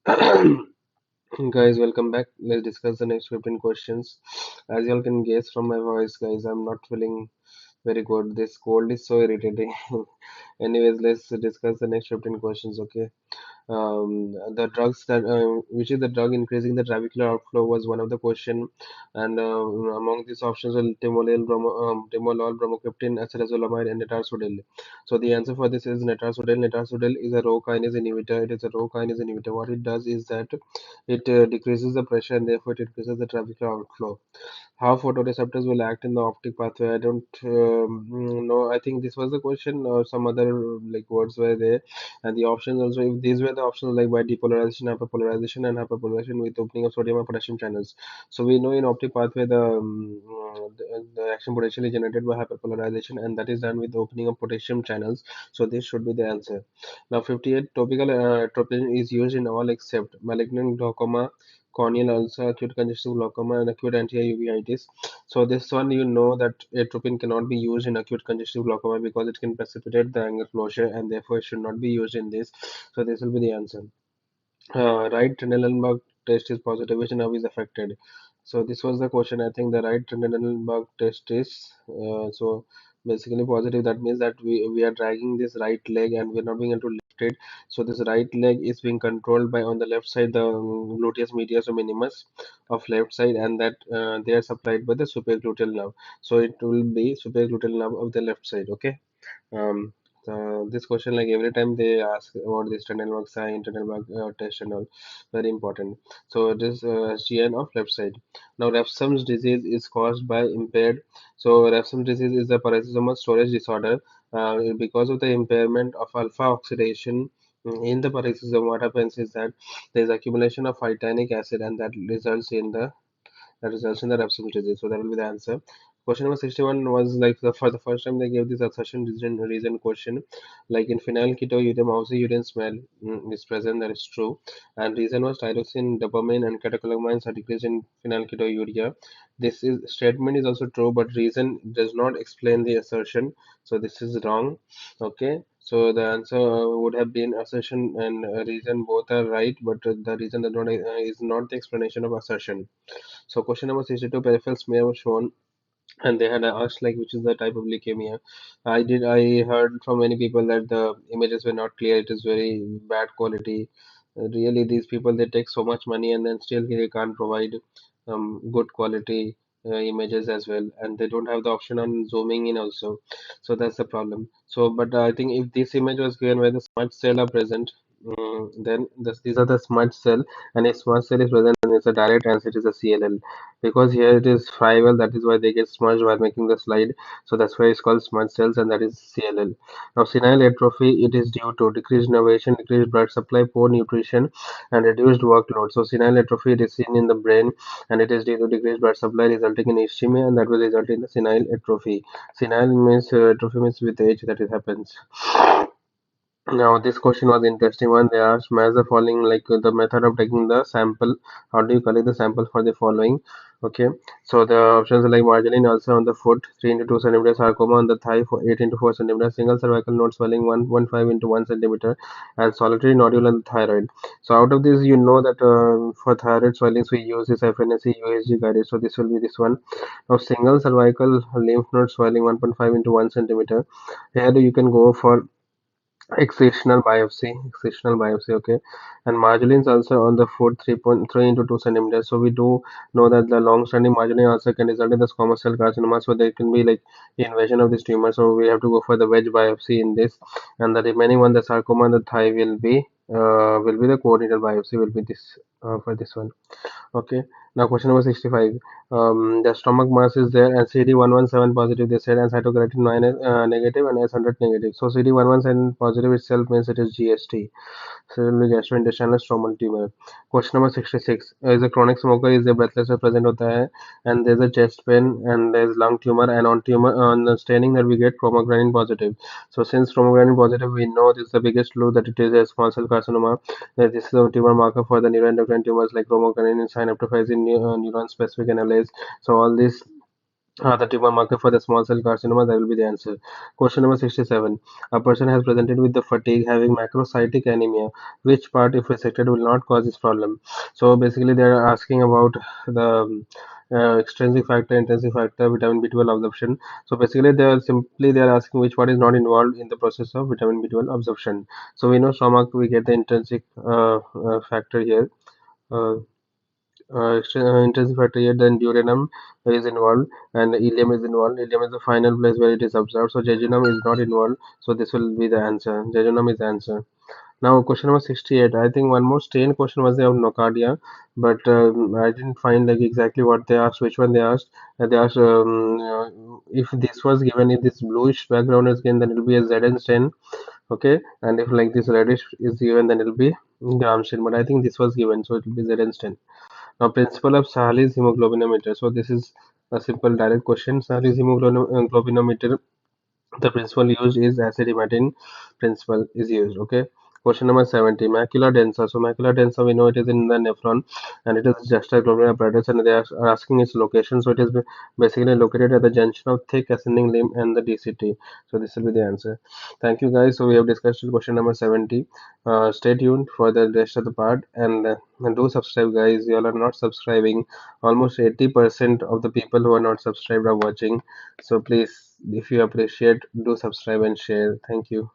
Guys, welcome back. Let's discuss the next 15 questions. As you all can guess from my voice, guys, I'm not feeling very good. This cold is so irritating. Anyways, let's discuss the next 15 questions, okay? The drugs that which is the drug increasing the trabecular outflow was one of the question, and among these options are timolol, bromocriptine, acetazolamide, and netarsodil. So the answer for this is netarsodil. Netarsodil is a rho kinase inhibitor. It is a rho kinase inhibitor. What it does is that it decreases the pressure and therefore it increases the trabecular outflow. How photoreceptors will act in the optic pathway, I don't know. I think this was the question, or some other like words were there, and the options also. If these were the options, like by depolarization, hyperpolarization with opening of sodium and potassium channels. So we know in optic pathway the action potentially generated by hyperpolarization, and that is done with opening of potassium channels. So this should be the answer. Now 58, topical atropine is used in all except malignant glaucoma, corneal ulcer, acute congestive glaucoma, and acute anti-uveitis. So this one, you know that atropine cannot be used in acute congestive glaucoma because it can precipitate the angle closure, and therefore it should not be used in this. So this will be the answer. Right Trendelenburg test is positive, which nerve is affected? So this was the question. I think the right Trendelenburg test is so basically positive. That means that we are dragging this right leg and we're not being able to lift it. So this right leg is being controlled by on the left side the gluteus medius or minimus of left side, and that they are supplied by the supraegluteal nerve. So it will be supraegluteal nerve of the left side. Okay. Um, this question, like every time they ask about this Trendelenburg sign, Trendelenburg test and all, very important. So this SGN of left side. Now Refsum's disease is caused by impaired. So Refsum's disease is a paroxysmal storage disorder. Because of the impairment of alpha oxidation in the paroxysm, what happens is that there is accumulation of phytanic acid, and that results in the Refsum's disease. So that will be the answer. Question number 61 was like for the first time they gave this assertion reason question. Like in phenylketonuria, mousy urine smell is present, that is true. And reason was tyrosine, dopamine, and catecholamines are decreased in phenylketonuria. This is statement is also true, but reason does not explain the assertion. So this is wrong. Okay. So the answer would have been assertion and reason both are right, but the reason that not, is not the explanation of assertion. So question number 62, peripheral smear was shown, and they had asked like which is the type of leukemia. I heard from many people that the images were not clear. It is very bad quality. Really, these people they take so much money and then still they can't provide good quality images as well, and they don't have the option on zooming in also. So that's the problem. So, but I think if this image was given where the smudge cell are present, then these are the smudge cell, and if smudge cell is present, then it's a direct answer. It is a CLL, because here it is 5L, that is why they get smudged while making the slide. So that's why it's called smudge cells, and that is CLL. Now senile atrophy, it is due to decreased innervation, decreased blood supply, poor nutrition, and reduced workload. So senile atrophy, it is seen in the brain, and it is due to decreased blood supply resulting in ischemia, and that will result in the senile atrophy. Senile means atrophy means with age that it happens. Now, this question was interesting one. They asked, match the following, like the method of taking the sample. How do you collect the sample for the following? Okay, so the options are like marginal ulcer on the foot, 3 into 2 centimeters, sarcoma on the thigh, 8 into 4 centimeters, single cervical node swelling, 1.15 into 1 centimeter, and solitary nodule on the thyroid. So, out of this, you know that for thyroid swellings, we use this FNSE USG guided. So, this will be this one. Now, single cervical lymph node swelling, 1.5 into 1 centimeter. Here, you can go for excisional biopsy, okay. And margins also on the foot, 3.3 into 2 centimeters. So we do know that the long-standing marginal ulcer can result in the squamous cell carcinoma. So there can be like invasion of this tumor. So we have to go for the wedge biopsy in this, and the remaining one, the sarcoma and the thigh, will be the coordinated biopsy. Will be this for this one. Okay. Now question number 65. The stomach mass is there and CD117 positive they said, and cytokeratin 9 negative and S100 negative. So CD117 positive itself means it is GST. Cerebral gastrointestinal stromal tumor. Question number 66. Is a chronic smoker, is a breathlessness present hota hai, and there's a chest pain and there's lung tumor, and on the staining that we get chromogranin positive. So since chromogranin positive, we know this is the biggest clue that it is a small cell carcinoma. This is a tumor marker for the neuroendocrine tumors like chromogranin, synaptophysin, neuron specific analysis. So all these The tumor marker for the small cell carcinoma, that will be the answer. Question number 67. A person has presented with the fatigue having macrocytic anemia. Which part, if resected, will not cause this problem? So basically, they are asking about the extrinsic factor, intrinsic factor, vitamin B12 absorption. So basically, they are asking which part is not involved in the process of vitamin B12 absorption. So we know stomach, we get the intrinsic factor here. Uh, Intrinsic factor here, then duodenum is involved and ileum is involved. Ileum is the final place where it is observed. So jejunum is not involved. So this will be the answer. Jejunum is the answer. Now question number 68. I think one more strain question was there of nocardia, but I didn't find like exactly what they asked, which one they asked. They asked if this was given, if this bluish background is given, then it will be a Zn strain. Okay, and if like this reddish is given, then it will be Gram strain. But I think this was given, so it will be Zn strain. Now, principle of Sahali's hemoglobinometer. So this is a simple direct question. Sahali's hemoglobinometer, the principle used is acid hematine principle is used. Okay. Question number 70. Macula densa. So macula densa, we know it is in the nephron and it is juxtaglomerular apparatus, and they are asking its location. So it is basically located at the junction of thick ascending limb and the DCT. So this will be the answer. Thank you guys. So we have discussed question number 70. Stay tuned for the rest of the part, and do subscribe, guys. You all are not subscribing. Almost 80% of the people who are not subscribed are watching. So please, if you appreciate, do subscribe and share. Thank you.